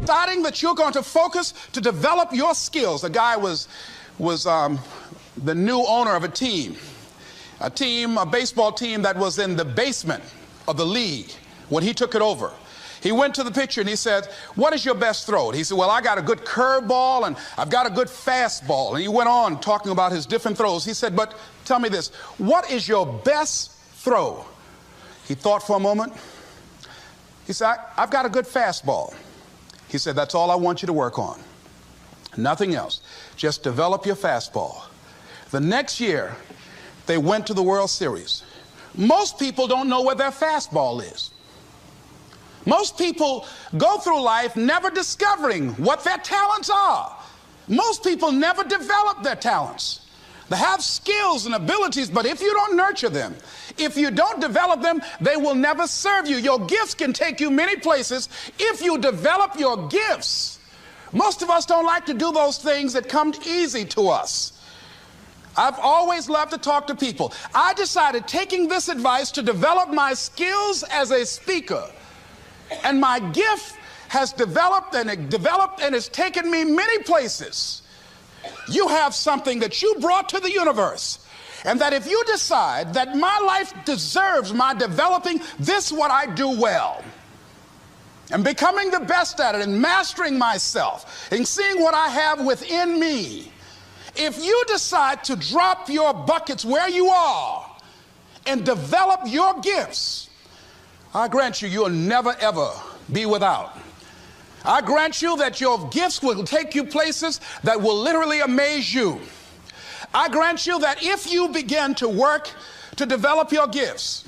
deciding that you're going to focus to develop your skills. The guy was the new owner of a baseball team that was in the basement of the league when he took it over. He went to the pitcher and he said, "What is your best throw?" And he said, "Well, I got a good curveball and I've got a good fastball." And he went on talking about his different throws. He said, "But tell me this, what is your best throw?" He thought for a moment. He said, "I've got a good fastball." He said, "That's all I want you to work on. Nothing else. Just develop your fastball." The next year, they went to the World Series. Most people don't know where their fastball is. Most people go through life never discovering what their talents are. Most people never develop their talents. They have skills and abilities, but if you don't nurture them, if you don't develop them, they will never serve you. Your gifts can take you many places if you develop your gifts. Most of us don't like to do those things that come easy to us. I've always loved to talk to people. I decided, taking this advice, to develop my skills as a speaker. And my gift has developed and it's taken me many places. You have something that you brought to the universe. And that if you decide that my life deserves my developing this, what I do well, and becoming the best at it and mastering myself and seeing what I have within me, if you decide to drop your buckets where you are and develop your gifts, I grant you, you'll never ever be without. I grant you that your gifts will take you places that will literally amaze you. I grant you that if you begin to work to develop your gifts,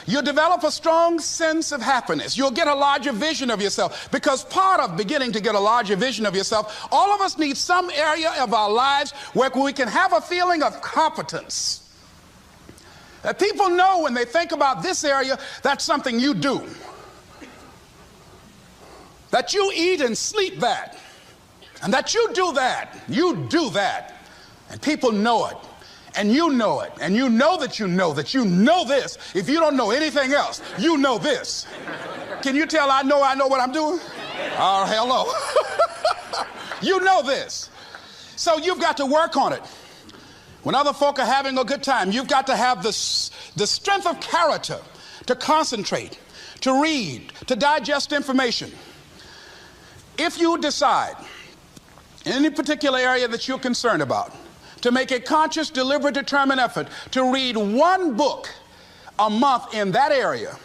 you'll develop a strong sense of happiness. You'll get a larger vision of yourself, because part of beginning to get a larger vision of yourself, all of us need some area of our lives where we can have a feeling of competence. That people know when they think about this area, that's something you do. That you eat and sleep that. And that you do that. You do that. And people know it. And you know it. And you know that you know this. If you don't know anything else, you know this. Can you tell I know what I'm doing? Oh, hello. You know this. So you've got to work on it. When other folk are having a good time, you've got to have the strength of character to concentrate, to read, to digest information. If you decide in any particular area that you're concerned about, to make a conscious, deliberate, determined effort to read one book a month in that area,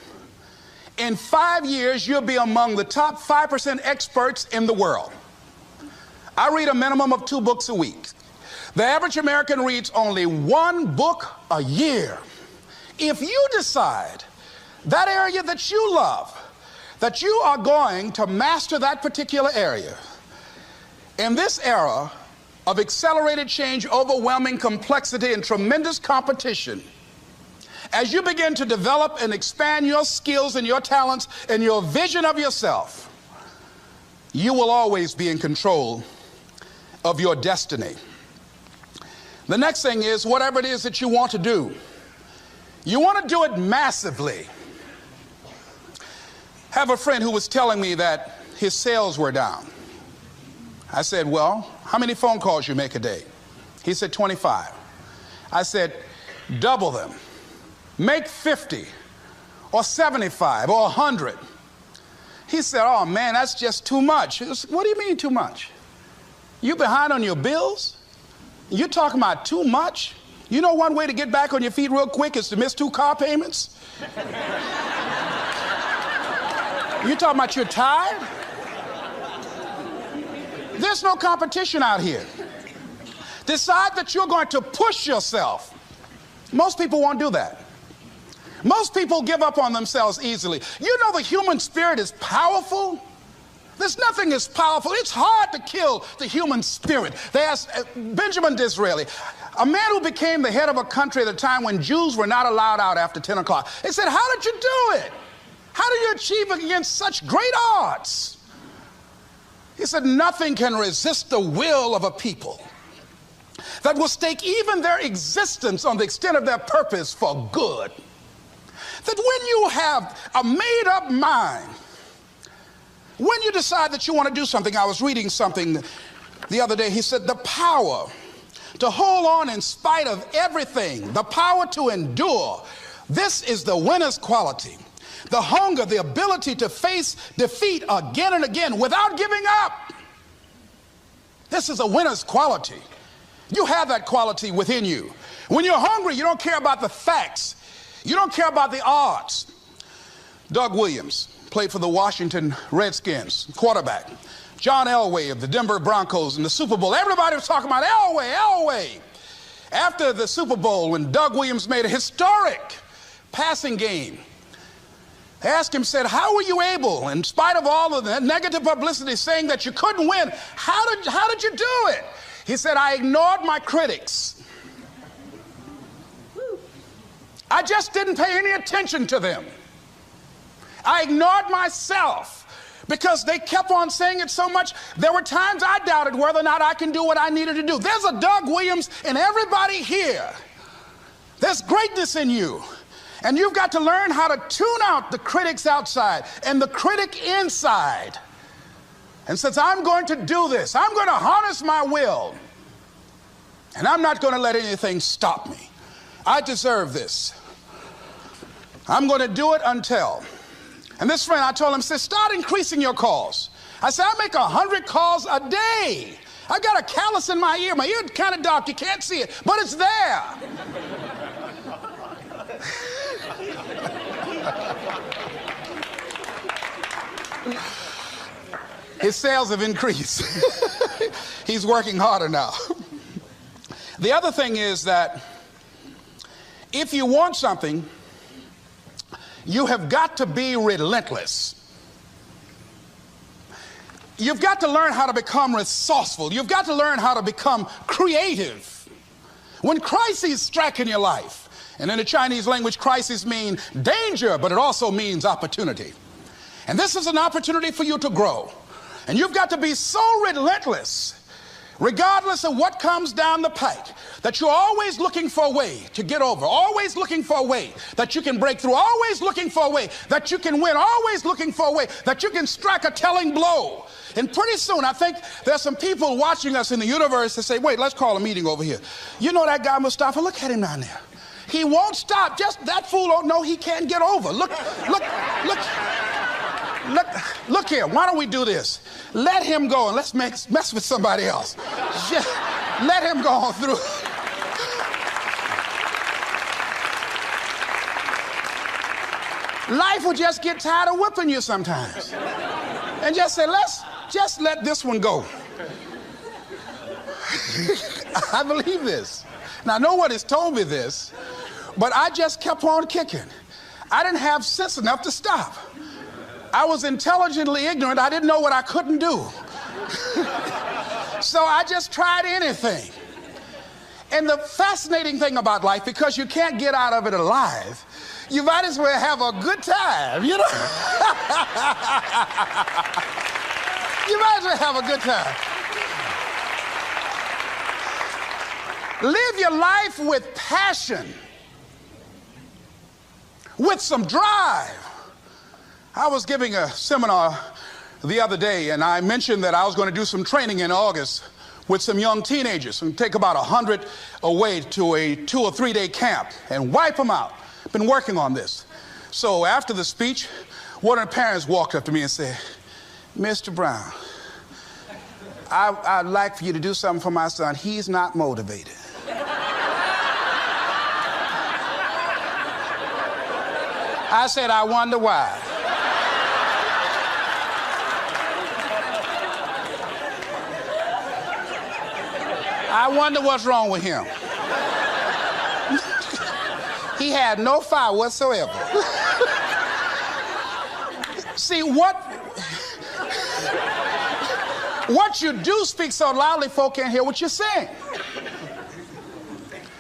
in 5 years, you'll be among the top 5% experts in the world. I read a minimum of 2 books a week. The average American reads only 1 book a year. If you decide that area that you love, that you are going to master that particular area, in this era of accelerated change, overwhelming complexity, and tremendous competition, as you begin to develop and expand your skills and your talents and your vision of yourself, you will always be in control of your destiny. The next thing is, whatever it is that you want to do, you want to do it massively. I have a friend who was telling me that his sales were down. I said, "Well, how many phone calls you make a day?" He said, 25. I said, "Double them. Make 50 or 75 or 100. He said, "Oh man, that's just too much." I said, "What do you mean too much? You behind on your bills? You're talking about too much? You know one way to get back on your feet real quick is to miss 2 car payments? You talking about you're tired? There's no competition out here. Decide that you're going to push yourself. Most people won't do that. Most people give up on themselves easily. You know the human spirit is powerful. There's nothing as powerful. It's hard to kill the human spirit. They asked Benjamin Disraeli, a man who became the head of a country at a time when Jews were not allowed out after 10 o'clock. They said, "How did you do it? How do you achieve it against such great odds?" He said, "Nothing can resist the will of a people that will stake even their existence on the extent of their purpose for good. That when you have a made-up mind When you decide that you want to do something, I was reading something the other day. He said the power to hold on in spite of everything, the power to endure, this is the winner's quality. The hunger, the ability to face defeat again and again without giving up. This is a winner's quality. You have that quality within you. When you're hungry, you don't care about the facts. You don't care about the odds. Doug Williams played for the Washington Redskins, quarterback. John Elway of the Denver Broncos in the Super Bowl. Everybody was talking about Elway. After the Super Bowl, when Doug Williams made a historic passing game, they asked him, said, how were you able, in spite of all of the negative publicity saying that you couldn't win, how did you do it? He said, I ignored my critics. I just didn't pay any attention to them. I ignored myself because they kept on saying it so much. There were times I doubted whether or not I can do what I needed to do. There's a Doug Williams in everybody here. There's greatness in you. And you've got to learn how to tune out the critics outside and the critic inside. And since I'm going to do this, I'm going to harness my will. And I'm not going to let anything stop me. I deserve this. I'm going to do it until. And this friend, I told him, said, start increasing your calls. I said, I make 100 calls a day. I got a callus in my ear. My ear kind of dark. You can't see it, but it's there. His sales have increased. He's working harder now. The other thing is that if you want something, you have got to be relentless. You've got to learn how to become resourceful. You've got to learn how to become creative. When crises strike in your life, and in the Chinese language, crises mean danger, but it also means opportunity. And this is an opportunity for you to grow. And you've got to be so relentless, regardless of what comes down the pike, that you're always looking for a way to get over, always looking for a way that you can break through, always looking for a way that you can win, always looking for a way that you can strike a telling blow. And pretty soon, I think there's some people watching us in the universe that say, wait, let's call a meeting over here. You know that guy Mustafa? Look at him down there. He won't stop. Just that fool don't know he can't get over. Look here. Why don't we do this? Let him go and let's mess with somebody else. Just let him go on through. Life will just get tired of whipping you sometimes. And just say, just let this one go. I believe this. Now, no one has told me this, but I just kept on kicking. I didn't have sense enough to stop. I was intelligently ignorant. I didn't know what I couldn't do. So I just tried anything. And the fascinating thing about life, because you can't get out of it alive, you might as well have a good time, you know? You might as well have a good time. Live your life with passion, with some drive. I was giving a seminar the other day, and I mentioned that I was going to do some training in August with some young teenagers and take about 100 away to a 2 or 3 day camp and wipe them out. I've been working on this. So after the speech, one of the parents walked up to me and said, Mr. Brown, I'd like for you to do something for my son. He's not motivated. I said, I wonder why. I wonder what's wrong with him. He had no fire whatsoever. See, what you do speak so loudly, folk can't hear what you're saying.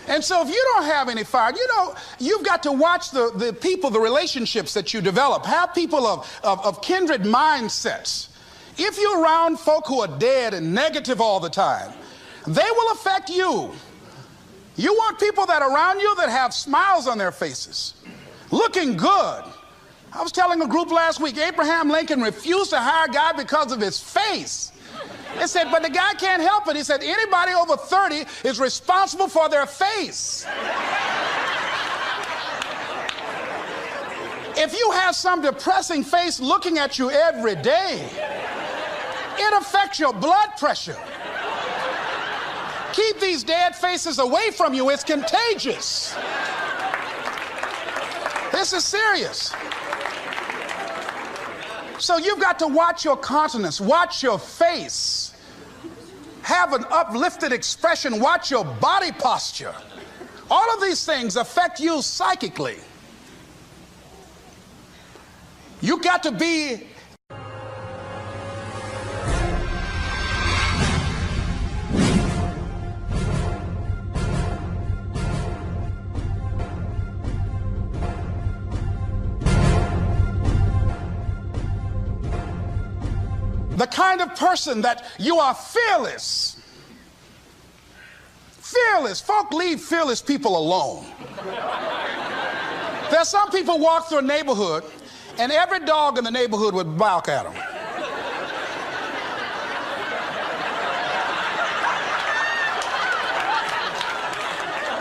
And so if you don't have any fire, you know, you've got to watch the people, the relationships that you develop. Have people of kindred mindsets. If you're around folk who are dead and negative all the time, they will affect you. You want people that are around you that have smiles on their faces, looking good, I was telling a group last week, Abraham Lincoln refused to hire a guy because of his face. They said, but the guy can't help it. He said, anybody over 30 is responsible for their face. If you have some depressing face looking at you every day, it affects your blood pressure. Keep these dead faces away from you. It's contagious. This is serious. So you've got to watch your countenance, watch your face, have an uplifted expression, watch your body posture. All of these things affect you psychically. You got to be the kind of person that you are fearless. Fearless. Folk leave fearless people alone. There's some people walk through a neighborhood and every dog in the neighborhood would bark at them.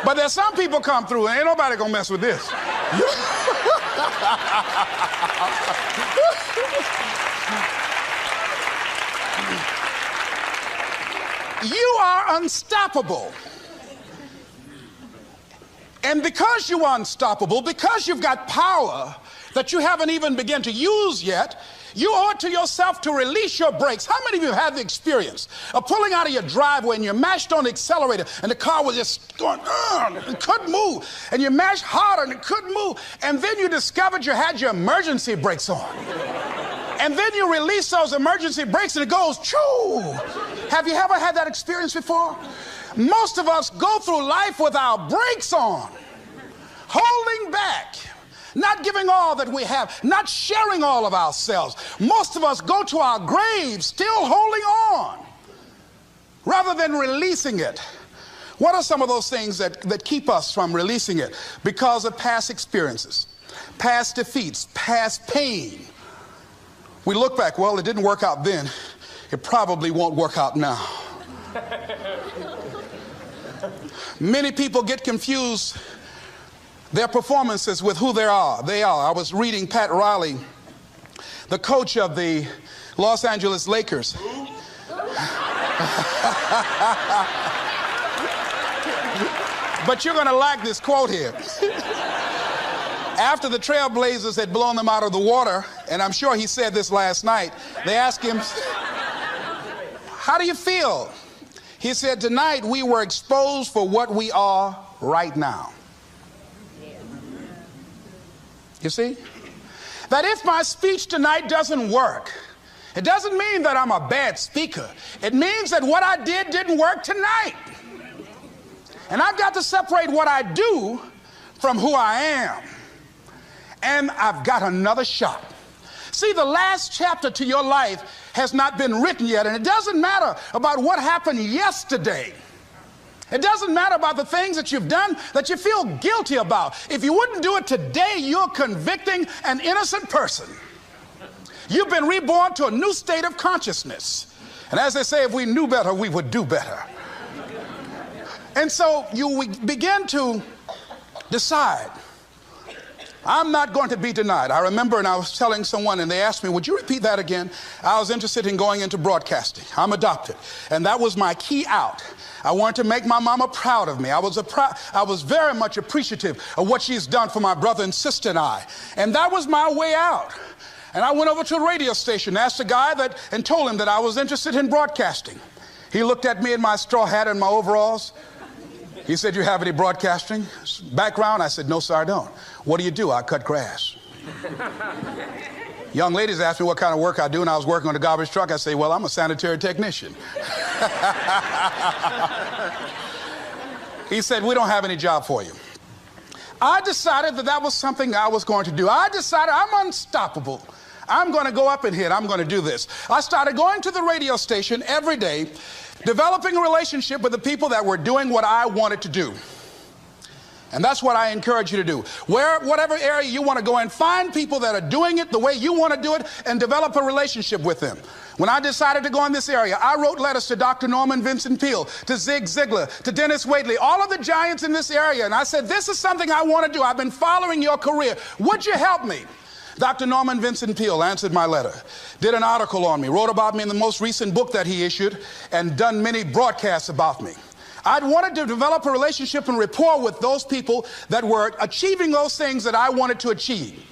But there's some people come through and ain't nobody gonna mess with this. You are unstoppable. And because you are unstoppable, because you've got power that you haven't even begun to use yet, you owe it to yourself to release your brakes. How many of you have the experience of pulling out of your driveway and you mashed on the accelerator and the car was just going, it couldn't move, and you mashed harder and it couldn't move, and then you discovered you had your emergency brakes on. And then you release those emergency brakes and it goes, choo! Have you ever had that experience before? Most of us go through life with our brakes on, holding back, not giving all that we have, not sharing all of ourselves. Most of us go to our graves still holding on rather than releasing it. What are some of those things that keep us from releasing it? Because of past experiences, past defeats, past pain. We look back, well, it didn't work out then. It probably won't work out now. Many people get confused their performances with who they are. I was reading Pat Riley, the coach of the Los Angeles Lakers. But you're going to like this quote here. After the Trailblazers had blown them out of the water, and I'm sure he said this last night, they asked him, how do you feel? He said, tonight we were exposed for what we are right now. You see? That if my speech tonight doesn't work, it doesn't mean that I'm a bad speaker. It means that what I did didn't work tonight. And I've got to separate what I do from who I am. And I've got another shot. See, the last chapter to your life has not been written yet, and it doesn't matter about what happened yesterday. It doesn't matter about the things that you've done that you feel guilty about. If you wouldn't do it today, you're convicting an innocent person. You've been reborn to a new state of consciousness. And as they say, if we knew better, we would do better. And so you begin to decide, I'm not going to be denied. I remember, and I was telling someone, and they asked me, would you repeat that again? I was interested in going into broadcasting. I'm adopted. And that was my key out. I wanted to make my mama proud of me. I was very much appreciative of what she's done for my brother and sister and I. And that was my way out. And I went over to a radio station, asked a guy and told him that I was interested in broadcasting. He looked at me in my straw hat and my overalls. He said, you have any broadcasting background? I said, no, sir, I don't. What do you do? I cut grass. Young ladies asked me what kind of work I do, and I was working on a garbage truck. I say, well, I'm a sanitary technician. He said, we don't have any job for you. I decided that was something I was going to do. I decided I'm unstoppable. I'm going to go up in here and I'm going to do this. I started going to the radio station every day, developing a relationship with the people that were doing what I wanted to do. And that's what I encourage you to do. Whatever area you want to go in, find people that are doing it the way you want to do it and develop a relationship with them. When I decided to go in this area, I wrote letters to Dr. Norman Vincent Peale, to Zig Ziglar, to Dennis Waitley, all of the giants in this area. And I said, this is something I want to do. I've been following your career. Would you help me? Dr. Norman Vincent Peale answered my letter, did an article on me, wrote about me in the most recent book that he issued, and done many broadcasts about me. I'd wanted to develop a relationship and rapport with those people that were achieving those things that I wanted to achieve.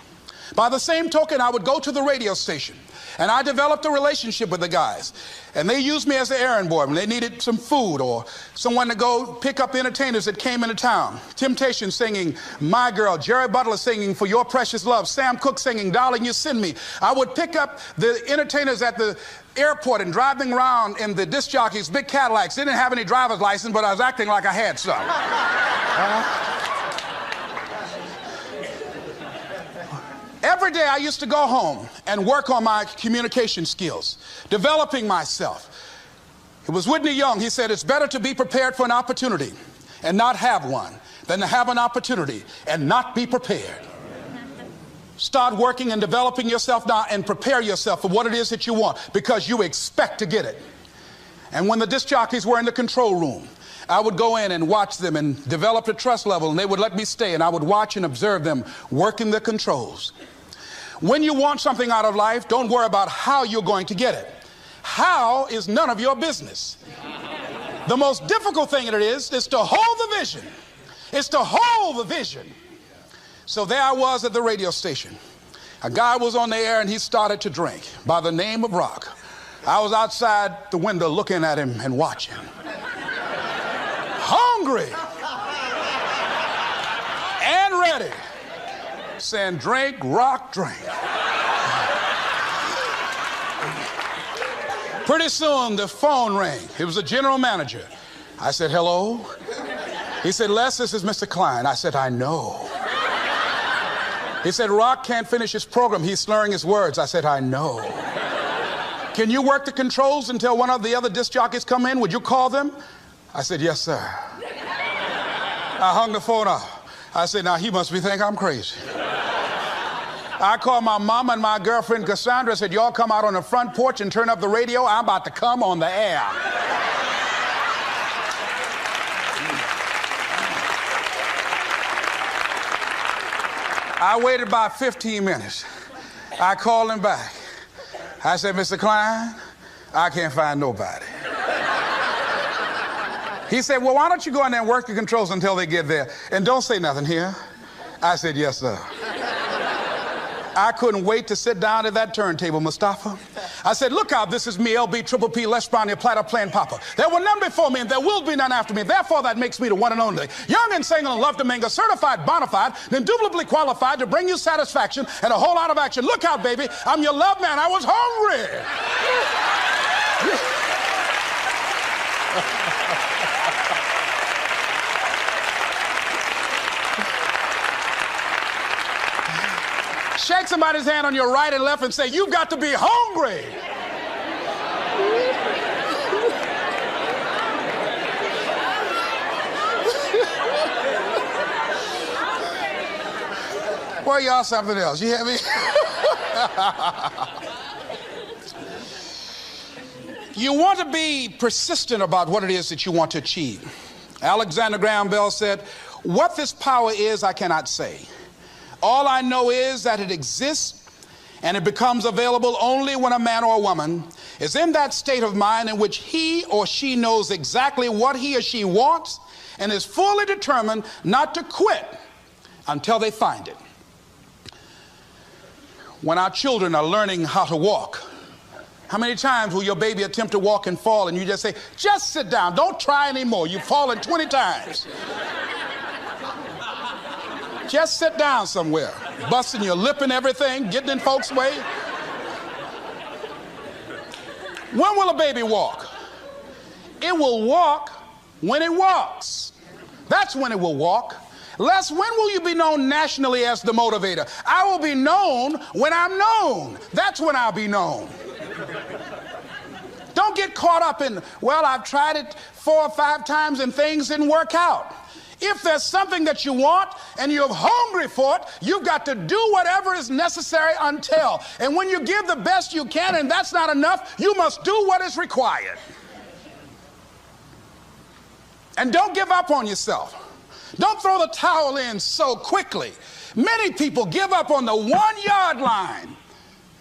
By the same token, I would go to the radio station, and I developed a relationship with the guys. And they used me as an errand boy when they needed some food or someone to go pick up entertainers that came into town. Temptation singing My Girl, Jerry Butler singing For Your Precious Love, Sam Cooke singing Darling You Send Me. I would pick up the entertainers at the airport and drive them around in the disc jockeys, big Cadillacs. They didn't have any driver's license, but I was acting like I had some. Every day I used to go home and work on my communication skills, developing myself. It was Whitney Young. He said, it's better to be prepared for an opportunity and not have one than to have an opportunity and not be prepared. Start working and developing yourself now and prepare yourself for what it is that you want, because you expect to get it. And when the disc jockeys were in the control room, I would go in and watch them and develop a trust level, and they would let me stay, and I would watch and observe them working the controls. When you want something out of life, don't worry about how you're going to get it. How is none of your business. The most difficult thing it is to hold the vision. It's to hold the vision. So there I was at the radio station. A guy was on the air and he started to drink by the name of Rock. I was outside the window looking at him and watching. Hungry and ready, saying, drink, Rock, drink. Pretty soon the phone rang. It was the general manager. I said, hello? He said, Les, this is Mr. Klein. I said, I know. He said, Rock can't finish his program. He's slurring his words. I said, I know. Can you work the controls until one of the other disc jockeys come in? Would you call them? I said, yes, sir. I hung the phone up. I said, now he must be thinking I'm crazy. I called my mama and my girlfriend Cassandra. I said, y'all come out on the front porch and turn up the radio. I'm about to come on the air. I waited about 15 minutes. I called him back. I said, Mr. Klein, I can't find nobody. He said, well, why don't you go in there and work the controls until they get there? And don't say nothing here. I said, yes, sir. I couldn't wait to sit down at that turntable, Mustafa. I said, look out, this is me, LB, Triple P, Les Brown, your platter playing Papa. There were none before me and there will be none after me. Therefore, that makes me the one and only. Young and single and love to mingle, certified, bona fide, indubitably qualified to bring you satisfaction and a whole lot of action. Look out, baby, I'm your love man. I was hungry. Shake somebody's hand on your right and left and say, you've got to be hungry. Well, y'all something else. You hear me? You want to be persistent about what it is that you want to achieve. Alexander Graham Bell said, what this power is, I cannot say. All I know is that it exists, and it becomes available only when a man or a woman is in that state of mind in which he or she knows exactly what he or she wants and is fully determined not to quit until they find it. When our children are learning how to walk, how many times will your baby attempt to walk and fall and you just say, just sit down, don't try anymore, you've fallen 20 times. Just sit down somewhere, busting your lip and everything, getting in folks' way. When will a baby walk? It will walk when it walks. That's when it will walk. Les, when will you be known nationally as the motivator? I will be known when I'm known. That's when I'll be known. Don't get caught up in, well, I've tried it 4 or 5 times and things didn't work out. If there's something that you want and you're hungry for it, you've got to do whatever is necessary until. And when you give the best you can and that's not enough, you must do what is required. And don't give up on yourself. Don't throw the towel in so quickly. Many people give up on the 1-yard line,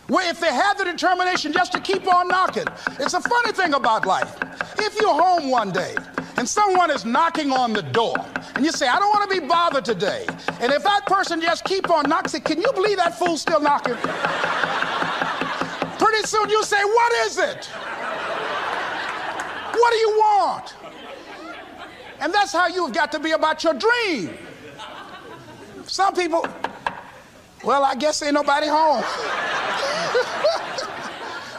where if they have the determination just to keep on knocking. It's a funny thing about life. If you're home one day and someone is knocking on the door and you say, I don't want to be bothered today. And if that person just keep on knocking, say, can you believe that fool's still knocking? Pretty soon you say, what is it? What do you want? And that's how you've got to be about your dream. Some people, well, I guess ain't nobody home.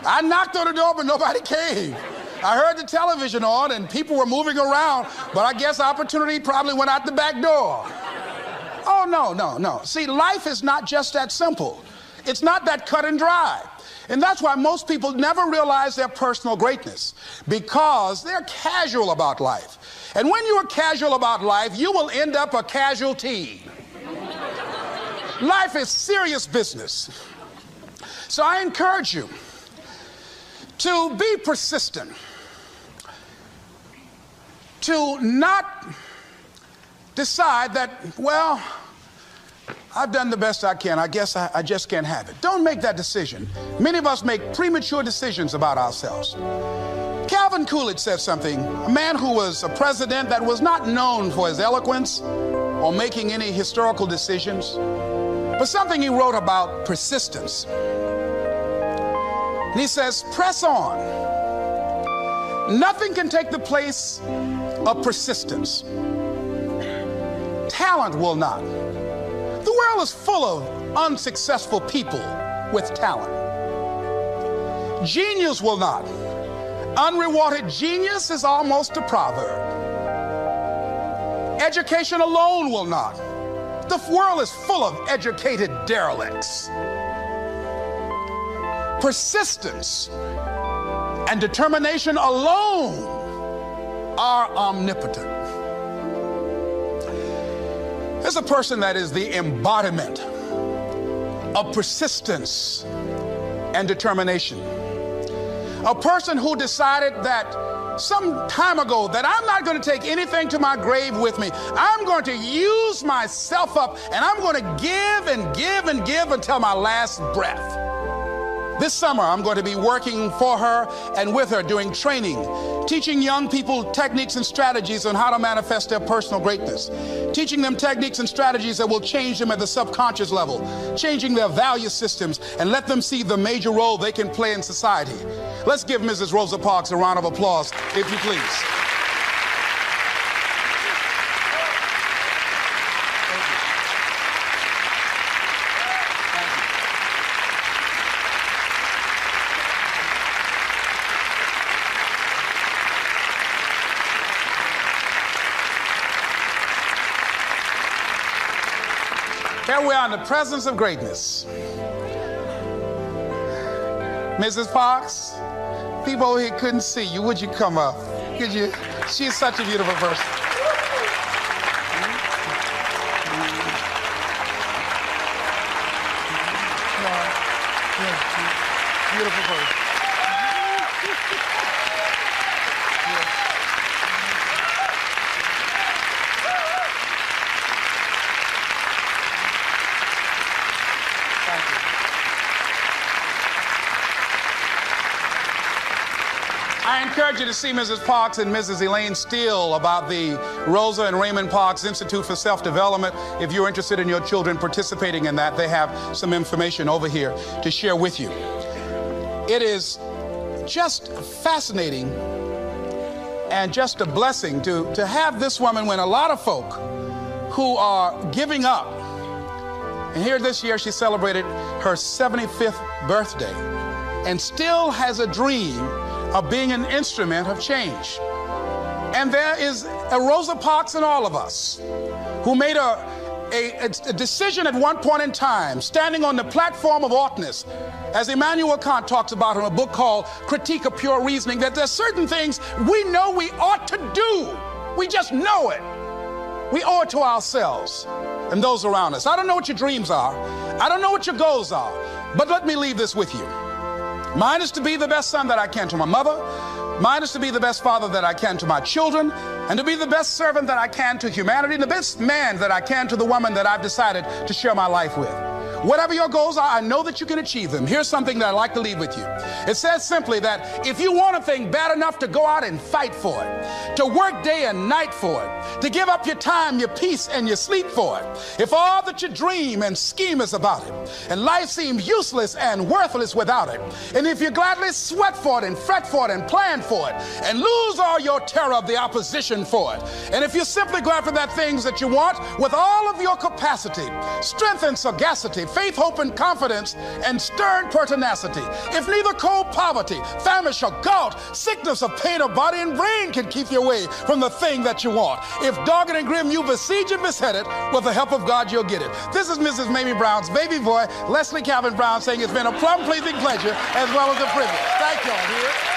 I knocked on the door, but nobody came. I heard the television on and people were moving around, but I guess opportunity probably went out the back door. Oh, no. See, life is not just that simple. It's not that cut and dry. And that's why most people never realize their personal greatness, because they're casual about life. And when you are casual about life, you will end up a casualty. Life is serious business. So I encourage you to be persistent, to not decide that, well, I've done the best I can. I guess I just can't have it. Don't make that decision. Many of us make premature decisions about ourselves. Calvin Coolidge said something, a man who was a president that was not known for his eloquence or making any historical decisions, but something he wrote about persistence. And he says, press on. Nothing can take the place of persistence. Talent will not. The world is full of unsuccessful people with talent. Genius will not. Unrewarded genius is almost a proverb. Education alone will not. The world is full of educated derelicts. Persistence and determination alone are omnipotent. There's a person that is the embodiment of persistence and determination. A person who decided that some time ago that I'm not going to take anything to my grave with me. I'm going to use myself up and I'm going to give and give and give until my last breath. This summer, I'm going to be working for her and with her doing training, teaching young people techniques and strategies on how to manifest their personal greatness, teaching them techniques and strategies that will change them at the subconscious level, changing their value systems, and let them see the major role they can play in society. Let's give Mrs. Rosa Parks a round of applause, if you please. Here we are in the presence of greatness. Mrs. Parks, people over here couldn't see you. Would you come up? Could you? She's such a beautiful person. Beautiful person. I encourage you to see Mrs. Parks and Mrs. Elaine Steele about the Rosa and Raymond Parks Institute for Self-Development. If you're interested in your children participating in that, they have some information over here to share with you. It is just fascinating and just a blessing to have this woman when a lot of folk who are giving up. And here this year she celebrated her 75th birthday and still has a dream of being an instrument of change. And there is a Rosa Parks in all of us who made a decision at one point in time, standing on the platform of oughtness, as Immanuel Kant talks about in a book called Critique of Pure Reasoning, that there's certain things we know we ought to do. We just know it. We owe it to ourselves and those around us. I don't know what your dreams are. I don't know what your goals are. But let me leave this with you. Mine is to be the best son that I can to my mother. Mine is to be the best father that I can to my children, and to be the best servant that I can to humanity, and the best man that I can to the woman that I've decided to share my life with. Whatever your goals are, I know that you can achieve them. Here's something that I'd like to leave with you. It says simply that if you want a thing bad enough to go out and fight for it, to work day and night for it, to give up your time, your peace, and your sleep for it, if all that you dream and scheme is about it, and life seems useless and worthless without it, and if you gladly sweat for it and fret for it and plan for it, and lose all your terror of the opposition for it, and if you simply go after that things that you want with all of your capacity, strength and sagacity, faith, hope, and confidence, and stern pertinacity, if neither cold poverty, famish, or gout, sickness, or pain of body and brain can keep you away from the thing that you want, if dogged and grim you besiege and beset it, with the help of God you'll get it. This is Mrs. Mamie Brown's baby boy, Leslie Calvin Brown, saying it's been a plumb pleasing pleasure as well as a privilege. Thank y'all.